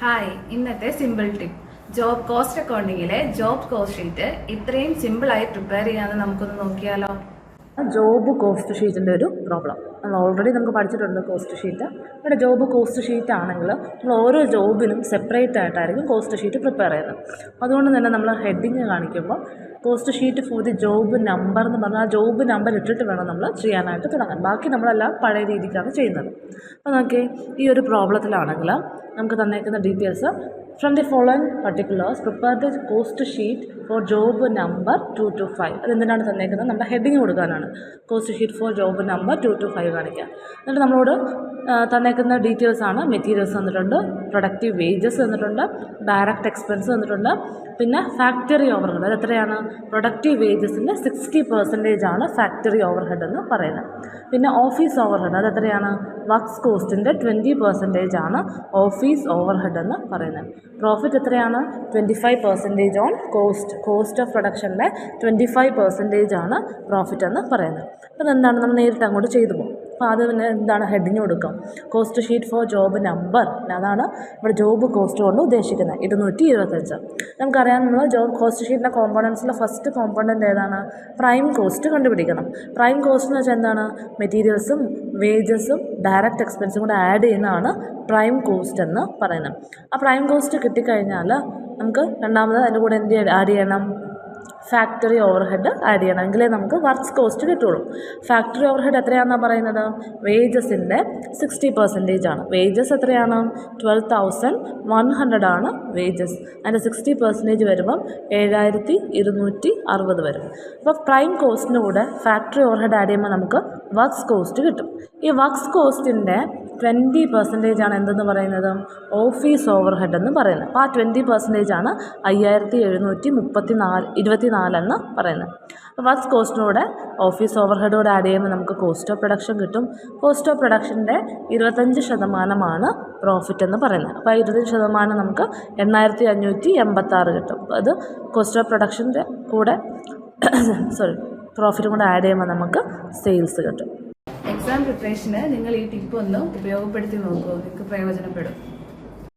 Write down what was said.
Hi, ഇന്നത്തെ simple tip. Job cost അക്കൗണ്ടിങ്ങിലെ job cost sheet ഇത്രയും സിമ്പിളായി പ്രിപ്പയർ ചെയ്യാമെന്ന് നമുക്കൊന്ന് നോക്കിയാലോ. ജോബ് കോസ്റ്റ് ഷീറ്റിൻ്റെ ഒരു പ്രോബ്ലം നമ്മൾ ഓൾറെഡി നമുക്ക് പഠിച്ചിട്ടുണ്ട്. കോസ്റ്റ് ഷീറ്റ് ഇവിടെ ജോബ് കോസ്റ്റ് ഷീറ്റ് ആണെങ്കിൽ നമ്മൾ ഓരോ ജോബിനും സെപ്പറേറ്റ് ആയിട്ടായിരിക്കും കോസ്റ്റ് ഷീറ്റ് പ്രിപ്പയർ ചെയ്യുന്നത്. അതുകൊണ്ട് തന്നെ നമ്മൾ ഹെഡിങ് കാണിക്കുമ്പോൾ cost sheet for the job number എന്ന് പറഞ്ഞാൽ ആ ജോബ് നമ്പർ ഇട്ടിട്ട് വേണം നമ്മൾ ചെയ്യാനായിട്ട് തുടങ്ങാൻ. ബാക്കി നമ്മളെല്ലാം പഴയ രീതിക്കാണ് ചെയ്യുന്നത്. അപ്പോൾ നോക്കി ഈ ഒരു പ്രോബ്ലത്തിലാണെങ്കിൽ നമുക്ക് തന്നേക്കുന്ന details from the following particulars prepare the cost sheet for job number 2 to 5. അതെന്തിനാണ് തന്നേക്കുന്നത്? നമ്മുടെ ഹെഡിങ് കൊടുക്കാനാണ്. Cost sheet for job number 2 to 5 കാണിക്കുക. എന്നിട്ട് നമ്മളോട് തന്നേക്കുന്ന ഡീറ്റെയിൽസാണ്. മെറ്റീരിയൽസ് തന്നിട്ടുണ്ട്, പ്രൊഡക്റ്റീവ് വേജസ് തന്നിട്ടുണ്ട്, ഡയറക്റ്റ് എക്സ്പെൻസ് തന്നിട്ടുണ്ട്, പിന്നെ ഫാക്ടറി ഓവർ ഹെഡ്. അത് എത്രയാണ്? പ്രൊഡക്റ്റീവ് വേജസിൻ്റെ 60% ആണ് ഫാക്ടറി ഓവർ ഹെഡ് എന്ന് പറയുന്നത്. പിന്നെ ഓഫീസ് ഓവർ ഹെഡ് അത് എത്രയാണ്? വർക്ക്സ് കോസ്റ്റിൻ്റെ 20% ആണ് ഓഫീസ് ഓവർ ഹെഡ് എന്ന് പറയുന്നത്. പ്രോഫിറ്റ് എത്രയാണ്? 25% ഓൺ കോസ്റ്റ് ഓഫ് പ്രൊഡക്ഷൻ്റെ 25% ആണ് പ്രോഫിറ്റ് എന്ന് പറയുന്നത്. അപ്പോൾ എന്താണ് നമ്മൾ നേരിട്ട് അങ്ങോട്ട് ചെയ്തു പോകും. അപ്പോൾ അത് പിന്നെ എന്താണ് ഹെഡിങ് കൊടുക്കാം? Cost sheet for job number, അതാണ് ഇവിടെ ജോബ് കോസ്റ്റ് കൊണ്ട് ഉദ്ദേശിക്കുന്നത് 225. നമുക്കറിയാം, നമ്മൾ ജോബ് കോസ്റ്റ് ഷീറ്റിൻ്റെ കോമ്പോണൻസിലെ ഫസ്റ്റ് കോമ്പോണൻറ്റ് ഏതാണ്? പ്രൈം കോസ്റ്റ് കണ്ടുപിടിക്കണം. പ്രൈം കോസ്റ്റ് എന്ന് വെച്ചാൽ എന്താണ്? മെറ്റീരിയൽസും വേജസും ഡയറക്റ്റ് എക്സ്പെൻസും കൂടെ ആഡ് ചെയ്യുന്നതാണ് പ്രൈം കോസ്റ്റ് എന്ന് പറയുന്നത്. ആ പ്രൈം കോസ്റ്റ് കിട്ടിക്കഴിഞ്ഞാൽ നമുക്ക് രണ്ടാമത് അതിൻ്റെ കൂടെ എന്ത് ആഡ് ചെയ്യണം? ഫാക്ടറി ഓവർ ഹെഡ് ആഡ് ചെയ്യണം. എങ്കിലേ നമുക്ക് വർക്ക്സ് കോസ്റ്റ് കിട്ടുള്ളൂ. ഫാക്ടറി ഓവർ ഹെഡ് എത്രയാണെന്നാണ് പറയുന്നത്? വേജസിൻ്റെ 60% ആണ്. വേജസ് എത്രയാണ്? 12,100 ആണ് വേജസ്. അതിൻ്റെ 60% വരുമ്പം 7,260 വരും. അപ്പോൾ പ്രൈം കോസ്റ്റിൻ്റെ കൂടെ ഫാക്ടറി ഓവർ ഹെഡ് ആഡ് ചെയ്യുമ്പോൾ നമുക്ക് വർക്ക്സ് കോസ്റ്റ് കിട്ടും. ഈ വർക്ക്സ് കോസ്റ്റിൻ്റെ 20% ആണ് എന്തെന്ന് പറയുന്നത്? ഓഫീസ് ഓവർ ഹെഡ് എന്ന് പറയുന്നത്. അപ്പോൾ ആ 20% ആണ് 5,724 എന്ന് പറയുന്നത്. അപ്പോൾ വർക്ക്സ് കോസ്റ്റിനൂടെ ഓഫീസ് ഓവർ ഹെഡ് കൂടെ ആഡ് ചെയ്യുമ്പോൾ നമുക്ക് കോസ്റ്റ് ഓഫ് പ്രൊഡക്ഷൻ കിട്ടും. കോസ്റ്റ് ഓഫ് പ്രൊഡക്ഷൻ്റെ 25% പ്രോഫിറ്റ് എന്ന് പറയുന്നത്. അപ്പോൾ 25% നമുക്ക് 8,586 കിട്ടും. അത് കോസ്റ്റ് ഓഫ് പ്രൊഡക്ഷൻ്റെ കൂടെ പ്രോഫിറ്റും കൂടെ ആഡ് ചെയ്യുമ്പോൾ നമുക്ക് സെയിൽസ് കിട്ടും. എക്സാം പ്രിപ്പറേഷന് നിങ്ങൾ ഈ ടിപ്പ് ഒന്ന് ഉപയോഗപ്പെടുത്തി നോക്കൂ, നിങ്ങൾക്ക് പ്രയോജനപ്പെടും.